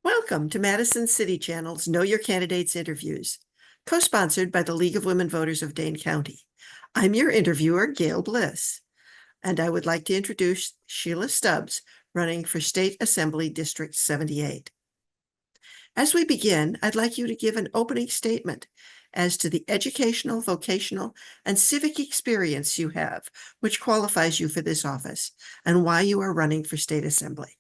Welcome to Madison City Channel's Know Your Candidates interviews, co-sponsored by the League of Women Voters of Dane County. I'm your interviewer, Gail Bliss, and I would like to introduce Shelia Stubbs, running for State Assembly District 78. As we begin, I'd like you to give an opening statement as to the educational, vocational, and civic experience you have, which qualifies you for this office, and why you are running for State Assembly.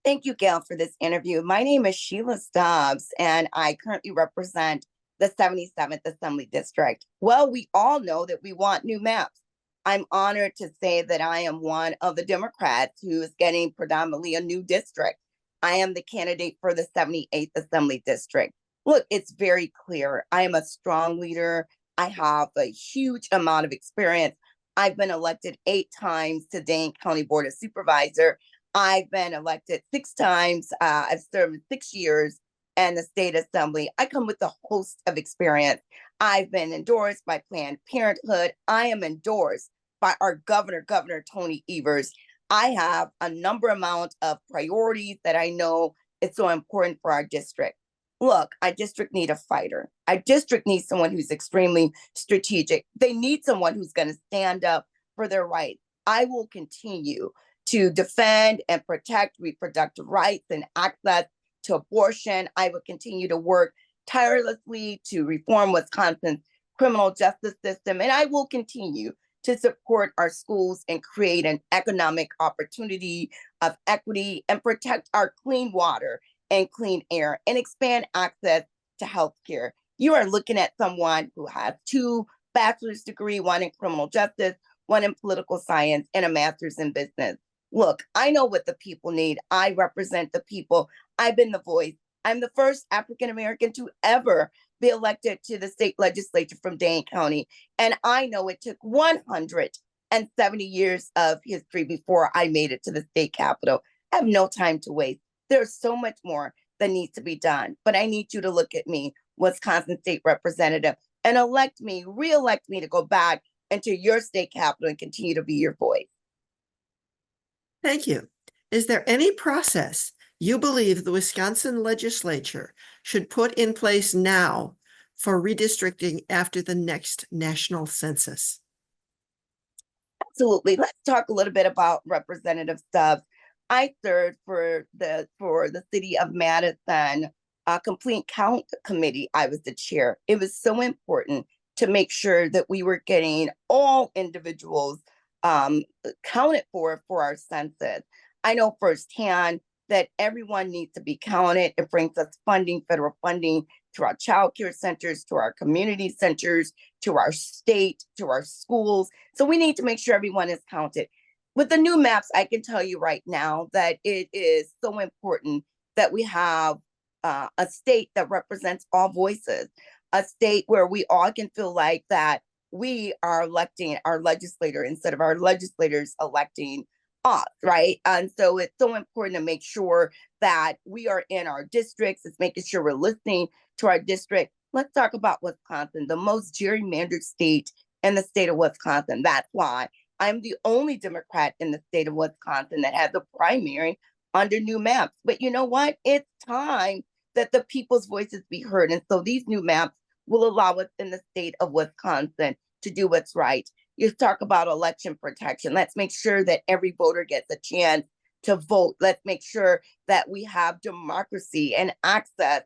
Thank you, Gail, for this interview. My name is Shelia Stubbs, and I currently represent the 77th Assembly District. Well, we all know that we want new maps. I'm honored to say that I am one of the Democrats who is getting predominantly a new district. I am the candidate for the 78th Assembly District. Look, it's very clear. I am a strong leader. I have a huge amount of experience. I've been elected 8 times to Dane County Board of Supervisor. I've been elected 6 times. I've served 6 years in the state assembly. I come with a host of experience. I've been endorsed by Planned Parenthood. I am endorsed by our governor, Governor Tony Evers. I have a number amount of priorities that I know is so important for our district. Look, our district need a fighter. Our district needs someone who's extremely strategic. They need someone who's going to stand up for their rights. I will continue to defend and protect reproductive rights and access to abortion. I will continue to work tirelessly to reform Wisconsin's criminal justice system, and I will continue to support our schools and create an economic opportunity of equity and protect our clean water and clean air and expand access to healthcare. You are looking at someone who has 2 bachelor's degrees, one in criminal justice, one in political science, and a master's in business. Look, I know what the people need. I represent the people. I've been the voice. I'm the first African-American to ever be elected to the state legislature from Dane County. And I know it took 170 years of history before I made it to the state capitol. I have no time to waste. There's so much more that needs to be done. But I need you to look at me, Wisconsin State Representative, and re-elect me to go back into your state capitol and continue to be your voice. Thank you. Is there any process you believe the Wisconsin legislature should put in place now for redistricting after the next national census? Absolutely. Let's talk a little bit about Representative Stubbs. I served for the city of Madison Complete Count Committee. I was the chair. It was so important to make sure that we were getting all individuals counted for our census. I know firsthand that everyone needs to be counted. It brings us funding, federal funding, to our child care centers, to our community centers, to our state, to our schools. So we need to make sure everyone is counted. With the new maps, I can tell you right now that it is so important that we have a state that represents all voices, a state where we all can feel like that we are electing our legislator instead of our legislators electing us, right? And so it's so important to make sure that we are in our districts. It's making sure we're listening to our district. Let's talk about Wisconsin, the most gerrymandered state in the state of Wisconsin. That's why I'm the only Democrat in the state of Wisconsin that has a primary under new maps. But you know what? It's time that the people's voices be heard. And so these new maps will allow us in the state of Wisconsin to do what's right. You talk about election protection. Let's make sure that every voter gets a chance to vote. Let's make sure that we have democracy and access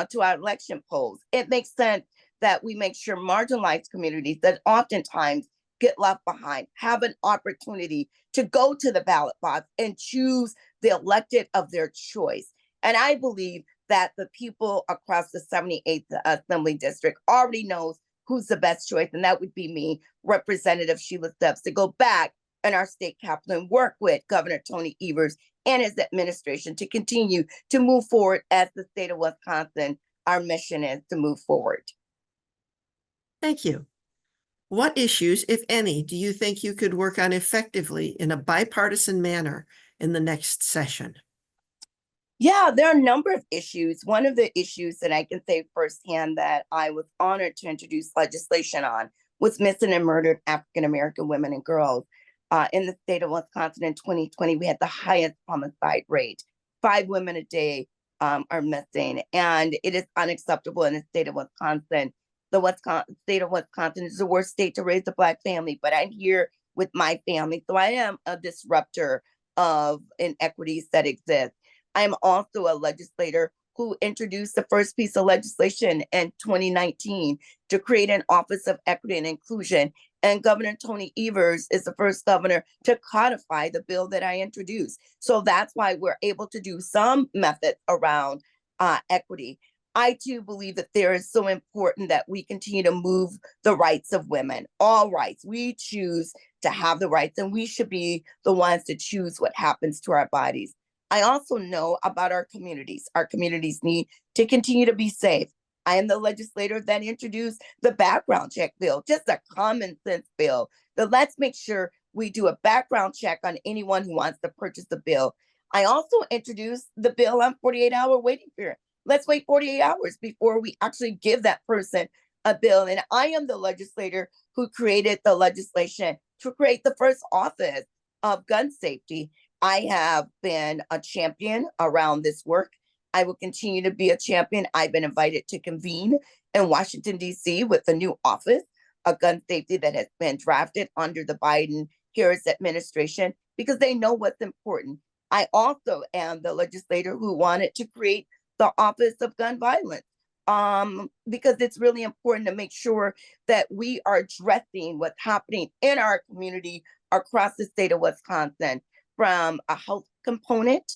to our election polls. It makes sense that we make sure marginalized communities that oftentimes get left behind have an opportunity to go to the ballot box and choose the elected of their choice. And I believe that the people across the 78th Assembly District already knows who's the best choice, and that would be me, Representative Shelia Stubbs, to go back in our state capitol and work with Governor Tony Evers and his administration to continue to move forward as the state of Wisconsin. Our mission is to move forward. Thank you. What issues, if any, do you think you could work on effectively in a bipartisan manner in the next session? Yeah, there are a number of issues. One of the issues that I can say firsthand that I was honored to introduce legislation on was missing and murdered African-American women and girls. In the state of Wisconsin in 2020, we had the highest homicide rate, 5 women a day are missing, and it is unacceptable in the state of Wisconsin. State of Wisconsin is the worst state to raise a Black family, but I'm here with my family, so I am a disruptor of inequities that exist. I'm also a legislator who introduced the first piece of legislation in 2019 to create an Office of Equity and Inclusion. And Governor Tony Evers is the first governor to codify the bill that I introduced. So that's why we're able to do some methods around equity. I too believe that there is so important that we continue to move the rights of women, all rights. We choose to have the rights, and we should be the ones to choose what happens to our bodies. I also know about our communities. Our communities need to continue to be safe. I am the legislator that introduced the background check bill, just a common sense bill. That let's make sure we do a background check on anyone who wants to purchase the bill. I also introduced the bill on 48-hour waiting period. Let's wait 48 hours before we actually give that person a bill. And I am the legislator who created the legislation to create the first office of gun safety. I have been a champion around this work. I will continue to be a champion. I've been invited to convene in Washington, D.C. with the new office of gun safety that has been drafted under the Biden-Harris administration because they know what's important. I also am the legislator who wanted to create the Office of Gun Violence because it's really important to make sure that we are addressing what's happening in our community across the state of Wisconsin, from a health component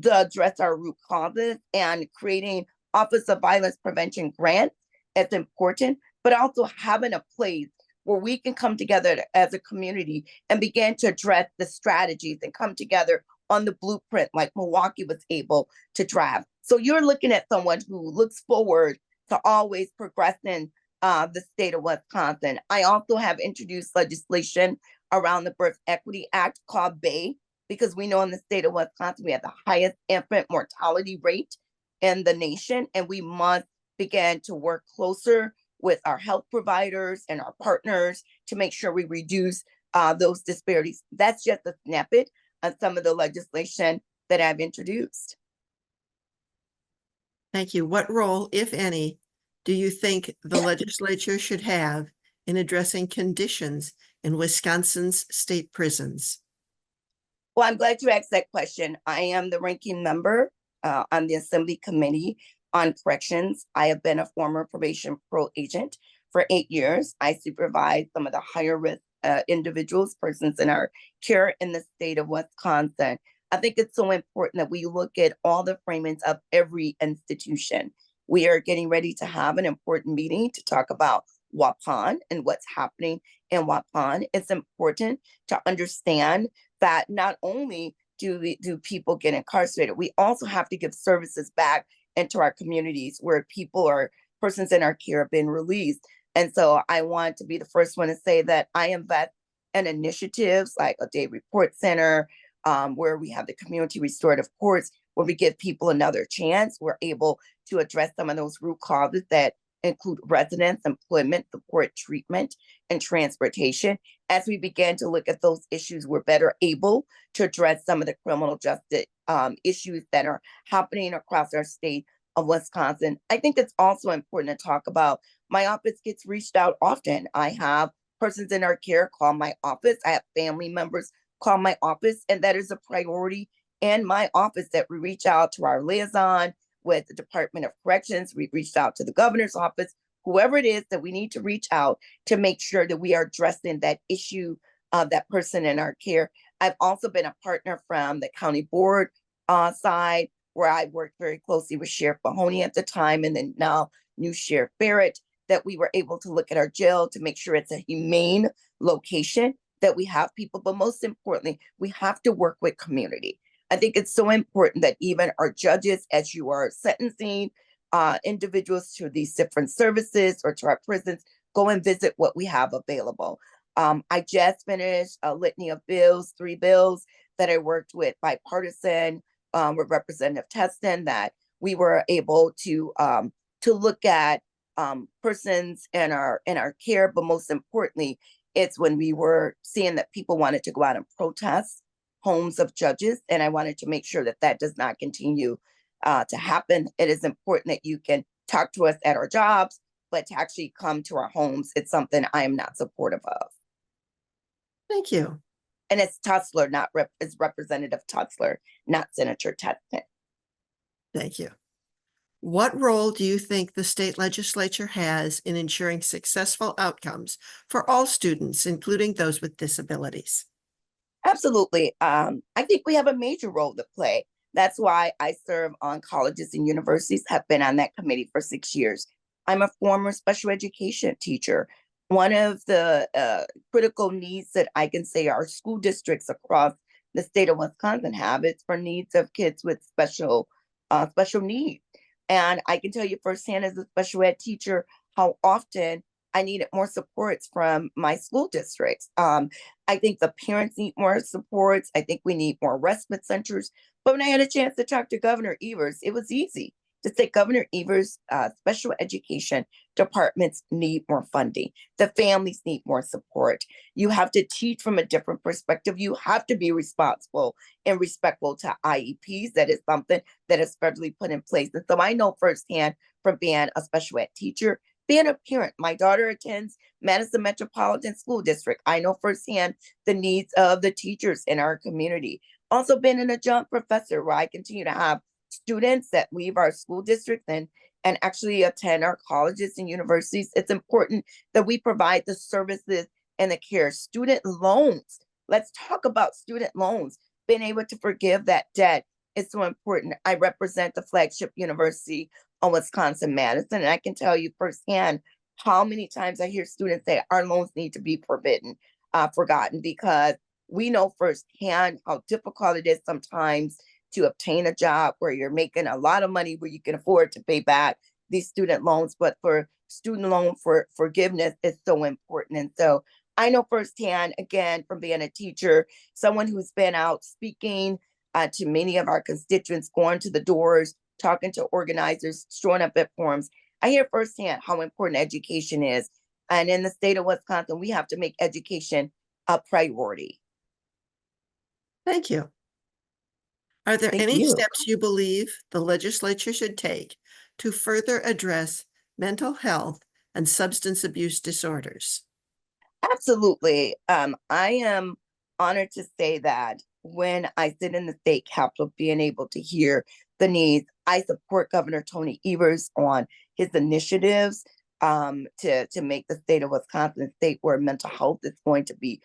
to address our root causes, and creating Office of Violence Prevention grants is important, but also having a place where we can come together as a community and begin to address the strategies and come together on the blueprint like Milwaukee was able to draft. So you're looking at someone who looks forward to always progressing the state of Wisconsin. I also have introduced legislation around the Birth Equity Act called BAE, because we know in the state of Wisconsin, we have the highest infant mortality rate in the nation, and we must begin to work closer with our health providers and our partners to make sure we reduce those disparities. That's just a snippet of some of the legislation that I've introduced. Thank you. What role, if any, do you think the legislature should have in addressing conditions in Wisconsin's state prisons? Well, I'm glad you asked that question. I am the ranking member on the Assembly Committee on Corrections. I have been a former probation parole agent for 8 years. I supervise some of the higher risk individuals, persons in our care in the state of Wisconsin. I think it's so important that we look at all the framings of every institution. We are getting ready to have an important meeting to talk about Waupun and what's happening in Waupun. It's important to understand that not only do people get incarcerated, we also have to give services back into our communities where people or persons in our care have been released. And so I want to be the first one to say that I invest in initiatives like a day report center, where we have the community restorative courts, where we give people another chance. We're able to address some of those root causes that include residence, employment, support, treatment, and transportation. As we begin to look at those issues, we're better able to address some of the criminal justice issues that are happening across our state of Wisconsin. I think it's also important to talk about my office gets reached out often. I have persons in our care call my office. I have family members call my office, and that is a priority in my office that we reach out to our liaison with the Department of Corrections. We've reached out to the governor's office, whoever it is that we need to reach out to make sure that we are addressing that issue of that person in our care. I've also been a partner from the county board side, where I worked very closely with Sheriff Mahoney at the time, and then now new Sheriff Barrett, that we were able to look at our jail to make sure it's a humane location, that we have people, but most importantly, we have to work with community. I think it's so important that even our judges, as you are sentencing individuals to these different services or to our prisons, go and visit what we have available. I just finished a litany of bills, 3 bills that I worked with bipartisan with Representative Teston, that we were able to look at persons in our care, but most importantly, it's when we were seeing that people wanted to go out and protest homes of judges, and I wanted to make sure that that does not continue to happen. It is important that you can talk to us at our jobs, but to actually come to our homes, it's something I am not supportive of. Thank you. And it's Tussler, it's Representative Tussler, not Senator Teston. Thank you. What role do you think the state legislature has in ensuring successful outcomes for all students, including those with disabilities? Absolutely. I think we have a major role to play. That's why I serve on colleges and universities, have been on that committee for 6 years. I'm a former special education teacher. One of the critical needs that I can say our school districts across the state of Wisconsin have is for needs of kids with special needs. And I can tell you firsthand as a special ed teacher how often I needed more supports from my school districts. I think the parents need more supports. I think we need more respite centers. But when I had a chance to talk to Governor Evers, it was easy to say Governor Evers' special education departments need more funding. The families need more support. You have to teach from a different perspective. You have to be responsible and respectful to IEPs. That is something that is federally put in place. And so I know firsthand from being a special ed teacher, being a parent. My daughter attends Madison Metropolitan School District. I know firsthand the needs of the teachers in our community. Also been an adjunct professor where I continue to have students that leave our school district and actually attend our colleges and universities. It's important that we provide the services and the care. Student loans. Let's talk about student loans. Being able to forgive that debt is so important. I represent the flagship university of Wisconsin, Madison, and I can tell you firsthand how many times I hear students say our loans need to be forgotten, because we know firsthand how difficult it is sometimes to obtain a job where you're making a lot of money where you can afford to pay back these student loans. But for student loan forgiveness is so important. And so I know firsthand, again, from being a teacher, someone who's been out speaking to many of our constituents, going to the doors, talking to organizers, showing up at forums. I hear firsthand how important education is. And in the state of Wisconsin, we have to make education a priority. Thank you. Are there Thank any you. steps you believe the legislature should take to further address mental health and substance abuse disorders? Absolutely. I am honored to say that when I sit in the state capitol, being able to hear the needs, I support Governor Tony Evers on his initiatives to make the state of Wisconsin a state where mental health is going to be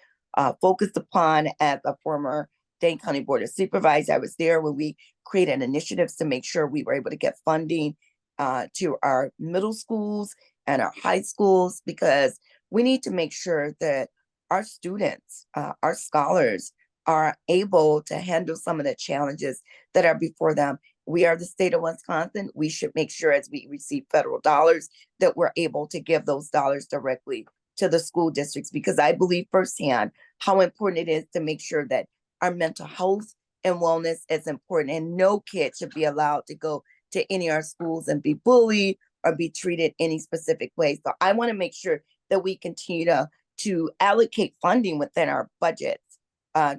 focused upon. As a former Dane County Board of Supervisors, I was there when we created initiatives to make sure we were able to get funding to our middle schools and our high schools, because we need to make sure that our students, our scholars, are able to handle some of the challenges that are before them. We are the state of Wisconsin. We should make sure as we receive federal dollars that we're able to give those dollars directly to the school districts, because I believe firsthand how important it is to make sure that our mental health and wellness is important, and no kid should be allowed to go to any of our schools and be bullied or be treated any specific way. So I want to make sure that we continue to allocate funding within our budgets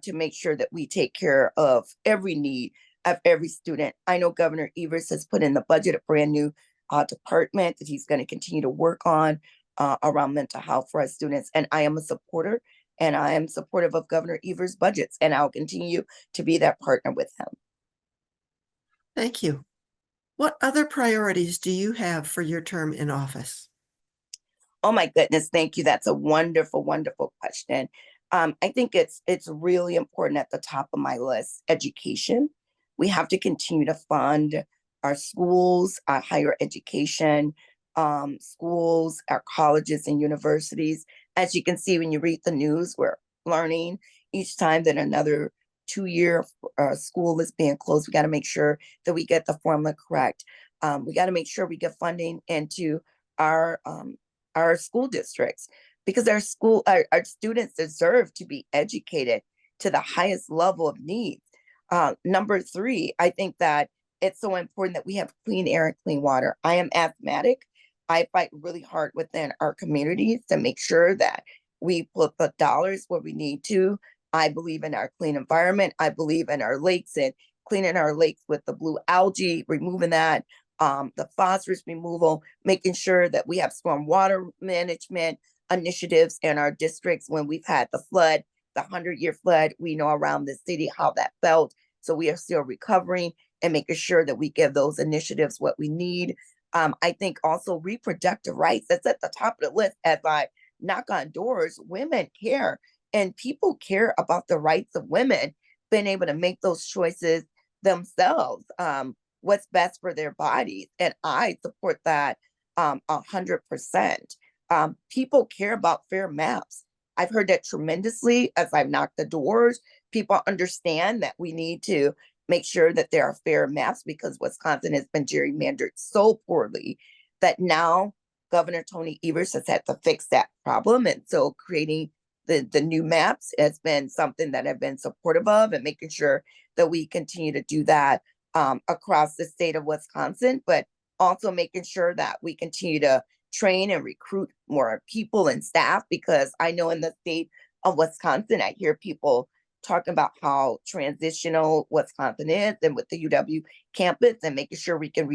to make sure that we take care of every need of every student. I know Governor Evers has put in the budget a brand new department that he's going to continue to work on around mental health for our students. And I am a supporter, and I am supportive of Governor Evers' budgets, and I'll continue to be that partner with him. Thank you. What other priorities do you have for your term in office? Oh my goodness, thank you. That's a wonderful, wonderful question. I think it's really important at the top of my list, education. We have to continue to fund our schools, our higher education, schools, our colleges and universities. As you can see when you read the news, we're learning each time that another 2-year school is being closed. We got to make sure that we get the formula correct. We got to make sure we get funding into our school districts, because our students deserve to be educated to the highest level of needs. Number 3, I think that it's so important that we have clean air and clean water. I am asthmatic. I fight really hard within our communities to make sure that we put the dollars where we need to. I believe in our clean environment. I believe in our lakes and cleaning our lakes with the blue algae, removing that, the phosphorus removal, making sure that we have storm water management initiatives in our districts. When we've had the flood, the 100-year flood, we know around the city how that felt. So we are still recovering and making sure that we give those initiatives what we need. I think also reproductive rights, that's at the top of the list. As I knock on doors, women care, and people care about the rights of women being able to make those choices themselves, what's best for their bodies. And I support that 100%. People care about fair maps. I've heard that tremendously as I've knocked the doors. People understand that we need to make sure that there are fair maps because Wisconsin has been gerrymandered so poorly that now Governor Tony Evers has had to fix that problem. And so creating the new maps has been something that I've been supportive of, and making sure that we continue to do that across the state of Wisconsin, but also making sure that we continue to train and recruit more people and staff, because I know in the state of Wisconsin, I hear people talking about how transitional Wisconsin is, and with the UW campus, and making sure we can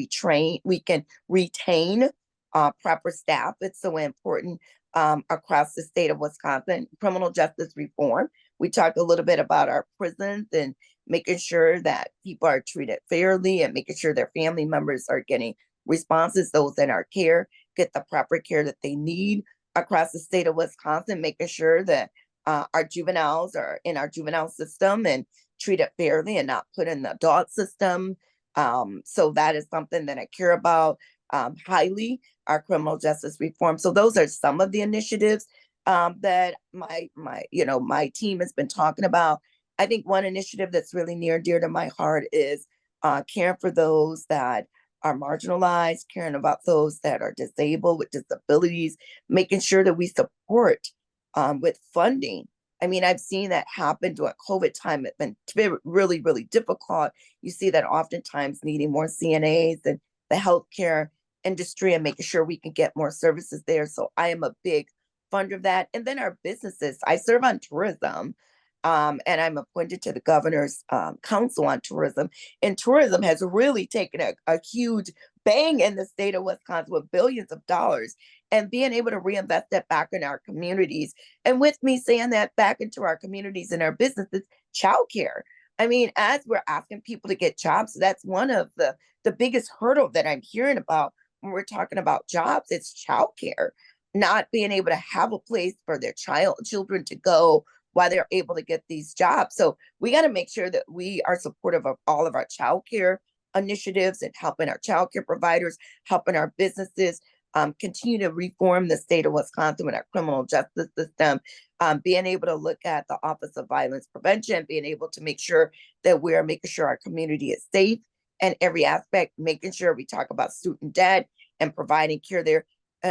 retain proper staff. It's so important across the state of Wisconsin. Criminal justice reform. We talked a little bit about our prisons and making sure that people are treated fairly, and making sure their family members are getting responses, those in our care get the proper care that they need across the state of Wisconsin, making sure that our juveniles are in our juvenile system and treated fairly and not put in the adult system. So that is something that I care about highly, our criminal justice reform. So those are some of the initiatives that my team has been talking about. I think one initiative that's really near and dear to my heart is caring for those that are marginalized, caring about those that are disabled with disabilities, making sure that we support with funding. I mean, I've seen that happen during COVID time. It's been really, really difficult. You see that oftentimes needing more CNAs and the healthcare industry, and making sure we can get more services there. So I am a big funder of that. And then our businesses. I serve on tourism, and I'm appointed to the governor's council on tourism. And tourism has really taken a huge bang in the state of Wisconsin with billions of dollars, and being able to reinvest that back in our communities. And with me saying that back into our communities and our businesses, childcare. I mean, as we're asking people to get jobs, that's one of the biggest hurdle that I'm hearing about when we're talking about jobs. It's childcare, not being able to have a place for their children to go while they're able to get these jobs. So we got to make sure that we are supportive of all of our childcare initiatives and helping our childcare providers, helping our businesses continue to reform the state of Wisconsin with our criminal justice system, being able to look at the Office of Violence Prevention, being able to make sure that we're making sure our community is safe in every aspect, making sure we talk about student debt and providing care there,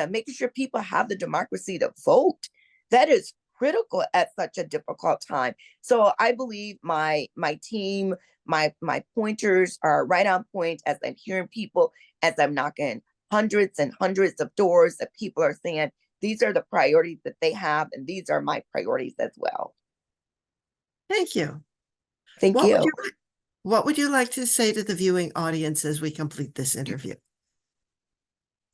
making sure people have the democracy to vote. That is critical at such a difficult time. So I believe my team, my pointers are right on point as I'm hearing people, as I'm knocking hundreds and hundreds of doors, that people are saying these are the priorities that they have, and these are my priorities as well. Thank you. Thank What would you. what would you like to say to the viewing audience as we complete this interview?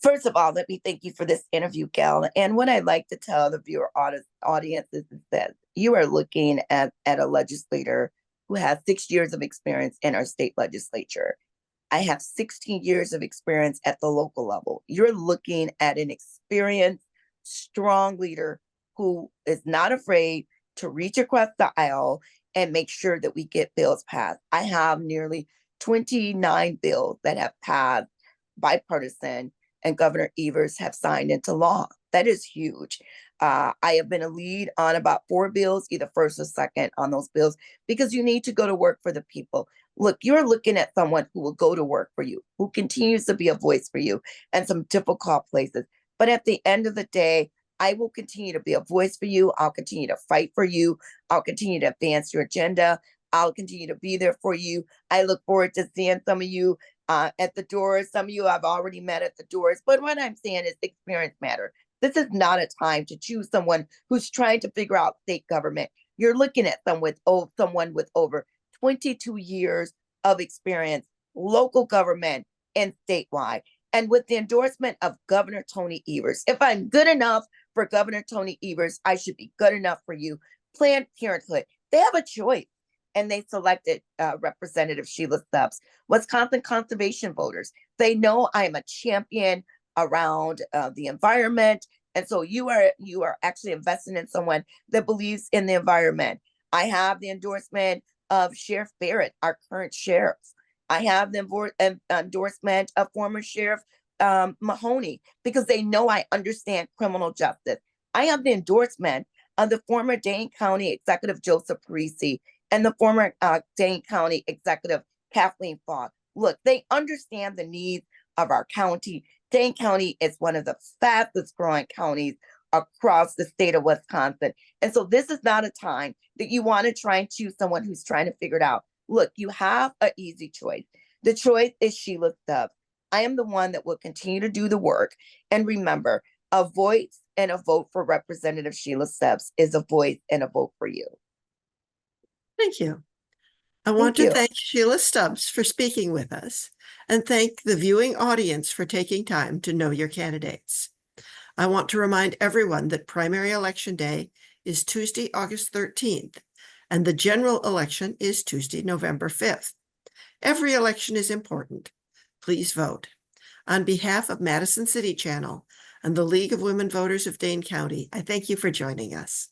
First of all, let me thank you for this interview, Gail. And what I'd like to tell the viewer audience is that you are looking at a legislator who has 6 years of experience in our state legislature. I have 16 years of experience at the local level. You're looking at an experienced, strong leader who is not afraid to reach across the aisle and make sure that we get bills passed. I have nearly 29 bills that have passed bipartisan, and Governor Evers have signed into law. That is huge. I have been a lead on about 4 bills, either first or second on those bills, because you need to go to work for the people. Look, you're looking at someone who will go to work for you, who continues to be a voice for you in some difficult places. But at the end of the day, I will continue to be a voice for you. I'll continue to fight for you. I'll continue to advance your agenda. I'll continue to be there for you. I look forward to seeing some of you at the doors. Some of you I've already met at the doors. But what I'm saying is experience matter. This is not a time to choose someone who's trying to figure out state government. You're looking at someone with over 22 years of experience, local government and statewide. And with the endorsement of Governor Tony Evers, if I'm good enough for Governor Tony Evers, I should be good enough for you. Planned Parenthood, they have a choice. And they selected Representative Shelia Stubbs. Wisconsin conservation voters, they know I am a champion around the environment. And so you are actually investing in someone that believes in the environment. I have the endorsement of Sheriff Barrett, our current sheriff. I have the endorsement of former Sheriff Mahoney, because they know I understand criminal justice. I have the endorsement of the former Dane County Executive Joseph Parisi and the former Dane County Executive Kathleen Fogg. Look, they understand the needs of our county. Dane County is one of the fastest growing counties across the state of Wisconsin. And so this is not a time that you want to try and choose someone who's trying to figure it out. Look, you have an easy choice. The choice is Shelia Stubbs. I am the one that will continue to do the work. And remember, a voice and a vote for Representative Shelia Stubbs is a voice and a vote for you. Thank you. I want to thank Shelia Stubbs for speaking with us and thank the viewing audience for taking time to know your candidates. I want to remind everyone that primary election day is Tuesday, August 13th, and the general election is Tuesday, November 5th. Every election is important. Please vote. On behalf of Madison City Channel and the League of Women Voters of Dane County, I thank you for joining us.